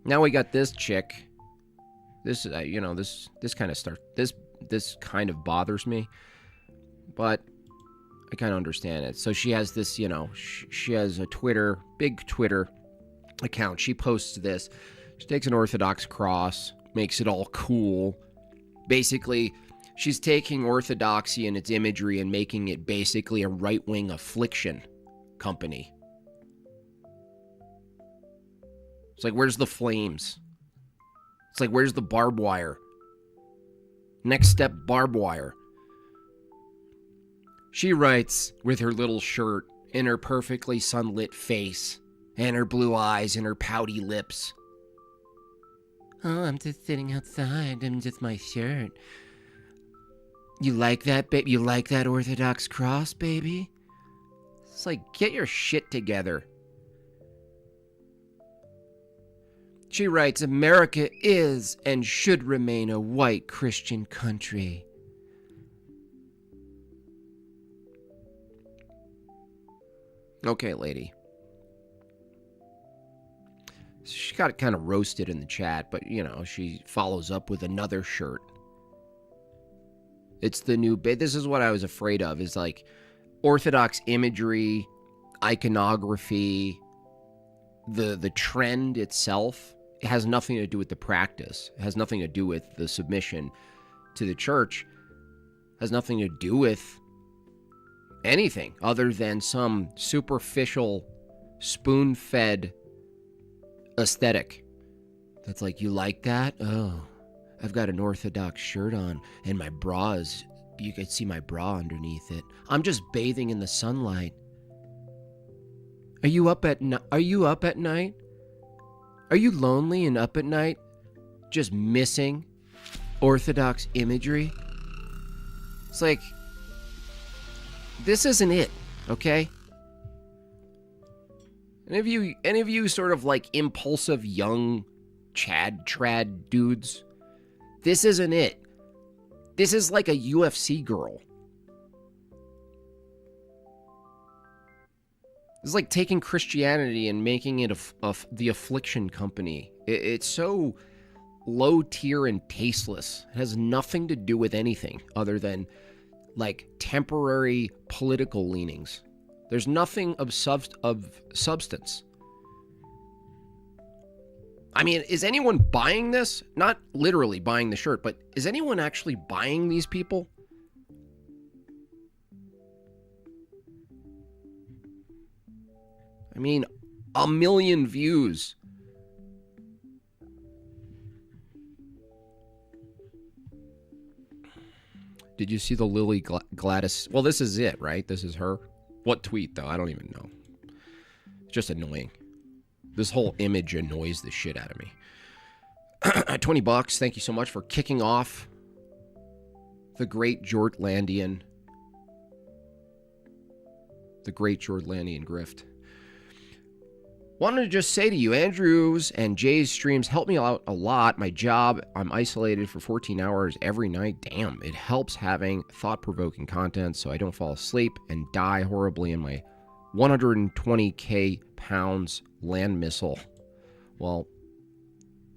Now we got this chick. This, this kind of this kind of bothers me, but I kind of understand it. So she has this, she has a big Twitter account. She posts this. She takes an Orthodox cross, makes it all cool. Basically, she's taking Orthodoxy and its imagery and making it basically a right-wing affliction company. It's like, where's the flames? It's like, where's the barbed wire? Next step, barbed wire. She writes with her little shirt and her perfectly sunlit face and her blue eyes and her pouty lips. Oh, I'm just sitting outside. I'm just my shirt. You like that, babe? You like that Orthodox cross, baby? It's like, get your shit together. She writes, America is and should remain a white Christian country. Okay, lady. She got kind of roasted in the chat, but, she follows up with another shirt. It's the new bit. This is what I was afraid of, is like Orthodox imagery, iconography, the trend itself. It has nothing to do with the practice. It has nothing to do with the submission to the church. It has nothing to do with anything other than some superficial, spoon-fed aesthetic. That's like, you like that? Oh, I've got an Orthodox shirt on, and my bra is, you can see my bra underneath it. I'm just bathing in the sunlight. Are you up at night? Are you lonely and up at night, just missing Orthodox imagery? It's like, this isn't it, okay? Any of you sort of like impulsive young trad dudes, this isn't it. This is like a UFC girl. It's like taking Christianity and making it the affliction company. It's so low tier and tasteless. It has nothing to do with anything other than like temporary political leanings. There's nothing of substance. I mean, is anyone buying this? Not literally buying the shirt, but is anyone actually buying these people? I mean, 1 million views. Did you see the Lily Gladys? Well, this is it, right? This is her. What tweet, though? I don't even know. It's just annoying. This whole image annoys the shit out of me. $20. Thank you so much for kicking off the great Jortlandian grift. Wanted to just say to you, Andrew's and Jay's streams help me out a lot. My job, I'm isolated for 14 hours every night. Damn, it helps having thought-provoking content so I don't fall asleep and die horribly in my 120k pounds land missile. Well,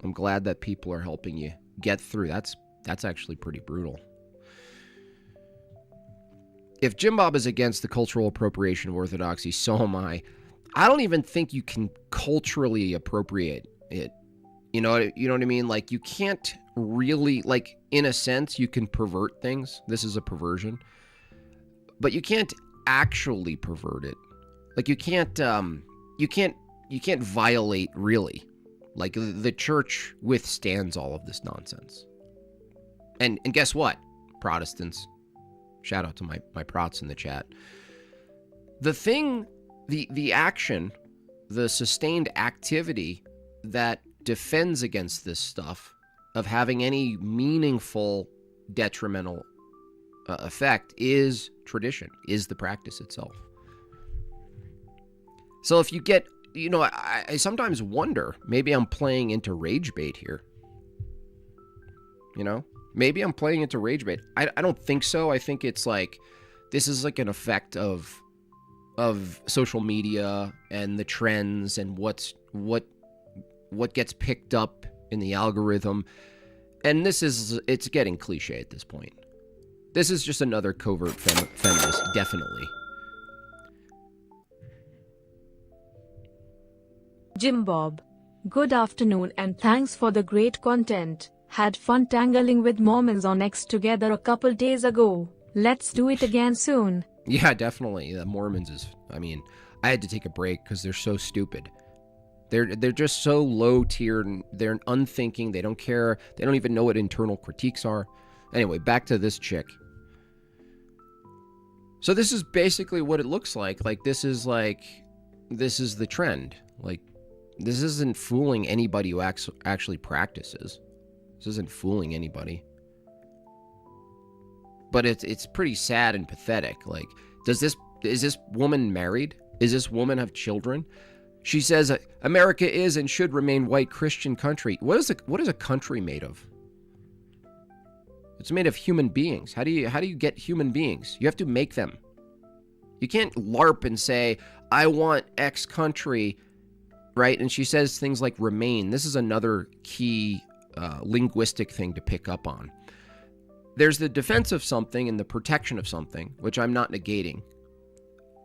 I'm glad that people are helping you get through. That's actually pretty brutal. If Jimbob is against the cultural appropriation of Orthodoxy, so am I. I don't even think you can culturally appropriate it. You know what I mean? Like, you can't really, like, in a sense, you can pervert things. This is a perversion. But you can't actually pervert it. Like, you can't violate, really. Like, the church withstands all of this nonsense. And guess what, Protestants? Shout out to my prots in the chat. The thing, the action, the sustained activity that defends against this stuff of having any meaningful detrimental effect is tradition, is the practice itself. So if you get, I sometimes wonder, maybe I'm playing into rage bait here. Maybe I'm playing into rage bait. I don't think so. I think it's like, this is like an effect of social media and the trends and what what gets picked up in the algorithm. And it's getting cliche at this point. This is just another covert feminist, definitely. Jimbob. Good afternoon and thanks for the great content. Had fun tangling with Mormons on X together a couple days ago. Let's do it again soon. Yeah, definitely. The Mormons is, I had to take a break because they're so stupid. They're just so low tier, and they're unthinking. They don't care. They don't even know what internal critiques are. Anyway, back to this chick. So this is basically what it looks like. This is the trend. This isn't fooling anybody who actually practices. This isn't fooling anybody. But it's pretty sad and pathetic. Is this woman married? Is this woman have children? She says America is and should remain white Christian country. What is a country made of? It's made of human beings. How do you get human beings? You have to make them. You can't LARP and say, I want X country, right? And she says things like remain. This is another key linguistic thing to pick up on. There's the defense of something and the protection of something, which I'm not negating.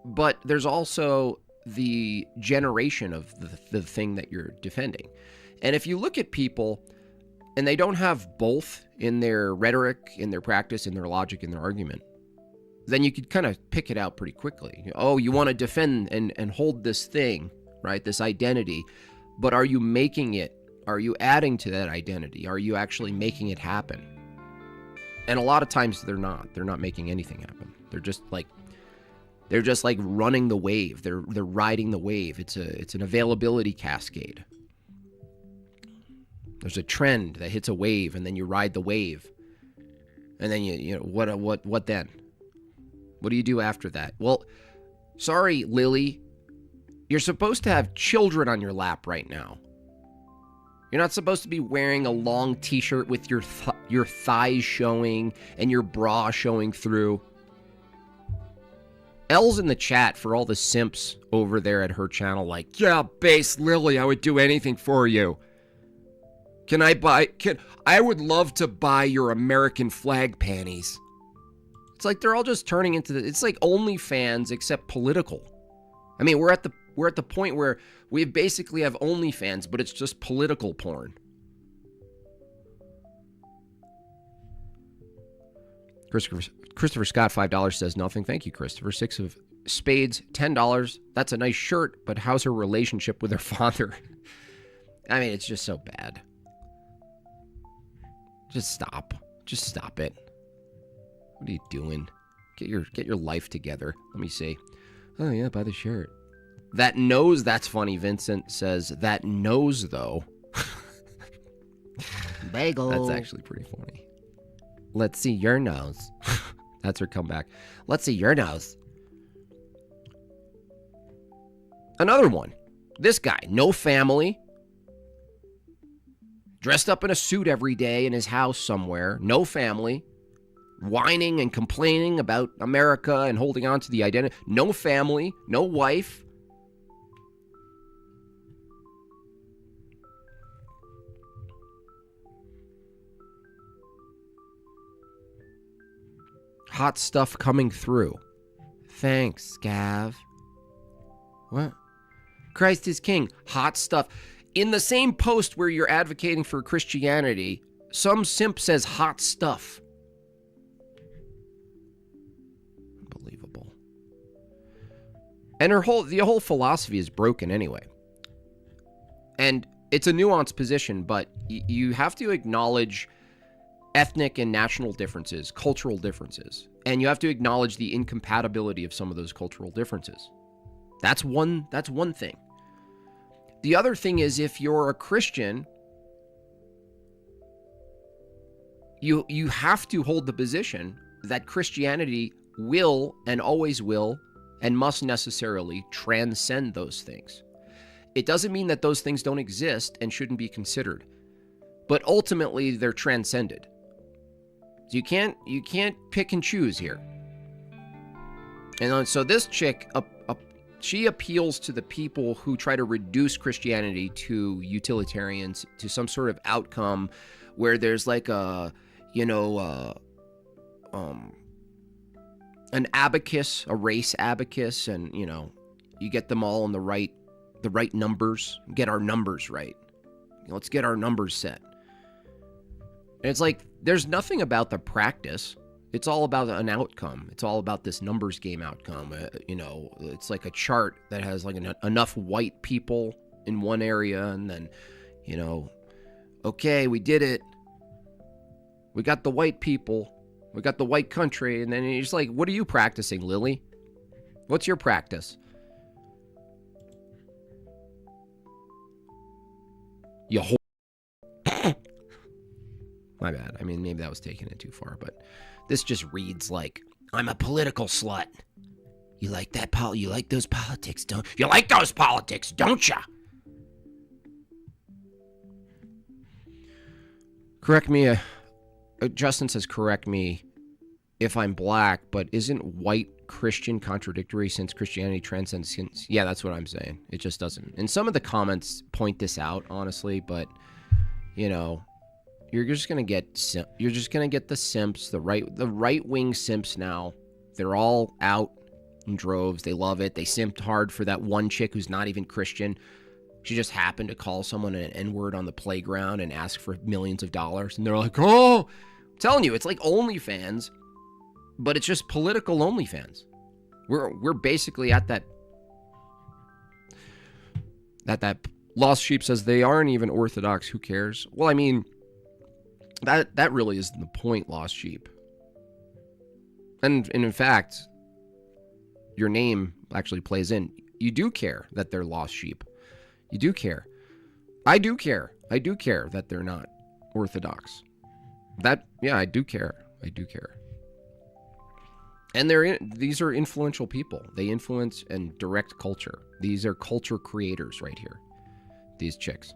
But there's also the generation of the thing that you're defending. And if you look at people and they don't have both in their rhetoric, in their practice, in their logic, in their argument, then you could kind of pick it out pretty quickly. Oh, you want to defend and hold this thing, right? This identity, but are you making it? Are you adding to that identity? Are you actually making it happen? And a lot of times they're not. They're not making anything happen. They're just like running the wave. They're riding the wave. It's an availability cascade. There's a trend that hits a wave, and then you ride the wave. And then you know what then? What do you do after that? Well, sorry, Lily. You're supposed to have children on your lap right now. You're not supposed to be wearing a long t-shirt with your thighs showing and your bra showing through. L's in the chat for all the simps over there at her channel like, yeah, base Lily, I would do anything for you. I would love to buy your American flag panties. It's like they're all just turning into it's like OnlyFans except political. I mean, we're at the point where we basically have OnlyFans, but it's just political porn. Christopher Scott, $5 says nothing. Thank you, Christopher. 6 of spades, $10. That's a nice shirt, but how's her relationship with her father? I mean, it's just so bad. Just stop. Just stop it. What are you doing? Get your life together. Let me see. Oh yeah, buy the shirt. That nose, that's funny. Vincent says, that nose, though. Bagel. That's actually pretty funny. Let's see your nose. That's her comeback. Let's see your nose. Another one. This guy, no family. Dressed up in a suit every day in his house somewhere. No family. Whining and complaining about America and holding on to the identity. No family. No wife. Hot stuff coming through. Thanks, Gav. What? Christ is king. Hot stuff. In the same post where you're advocating for Christianity, some simp says hot stuff. Unbelievable. And the whole philosophy is broken anyway. And it's a nuanced position, but you have to acknowledge ethnic and national differences, cultural differences, and you have to acknowledge the incompatibility of some of those cultural differences. That's one thing. The other thing is, if you're a Christian, you have to hold the position that Christianity will and always will and must necessarily transcend those things. It doesn't mean that those things don't exist and shouldn't be considered, but ultimately they're transcended. So you can't pick and choose here. And so this chick, She appeals to the people who try to reduce Christianity to utilitarians, to some sort of outcome where there's like a, an abacus, a race abacus, and, you get them all in the right numbers, get our numbers right. Let's get our numbers set. And it's like, there's nothing about the practice. It's all about an outcome. It's all about this numbers game outcome. It's like a chart that has like enough white people in one area, and then, okay, we did it. We got the white people. We got the white country. And then you're just like, what are you practicing, Lily? What's your practice? You whore. My bad. I mean, maybe that was taking it too far, but this just reads like, I'm a political slut. You like that? You like those politics, don't you? Like those politics, don't ya? Correct me. Justin says, correct me if I'm black, but isn't white Christian contradictory since Christianity transcends sins? Yeah, that's what I'm saying. It just doesn't. And some of the comments point this out, honestly, but, you're just gonna get the simps, the right wing simps now. They're all out in droves. They love it. They simped hard for that one chick who's not even Christian. She just happened to call someone an N-word on the playground and ask for millions of dollars, and they're like, "Oh, I'm telling you, it's like OnlyFans, but it's just political OnlyFans." We're basically at that. That Lost Sheep says they aren't even Orthodox. Who cares? Well, I mean. That really isn't the point, Lost Sheep. And in fact, your name actually plays in. You do care that they're lost sheep. You do care. I do care. I do care that they're not Orthodox. I do care. I do care. And these are influential people. They influence and direct culture. These are culture creators right here. These chicks.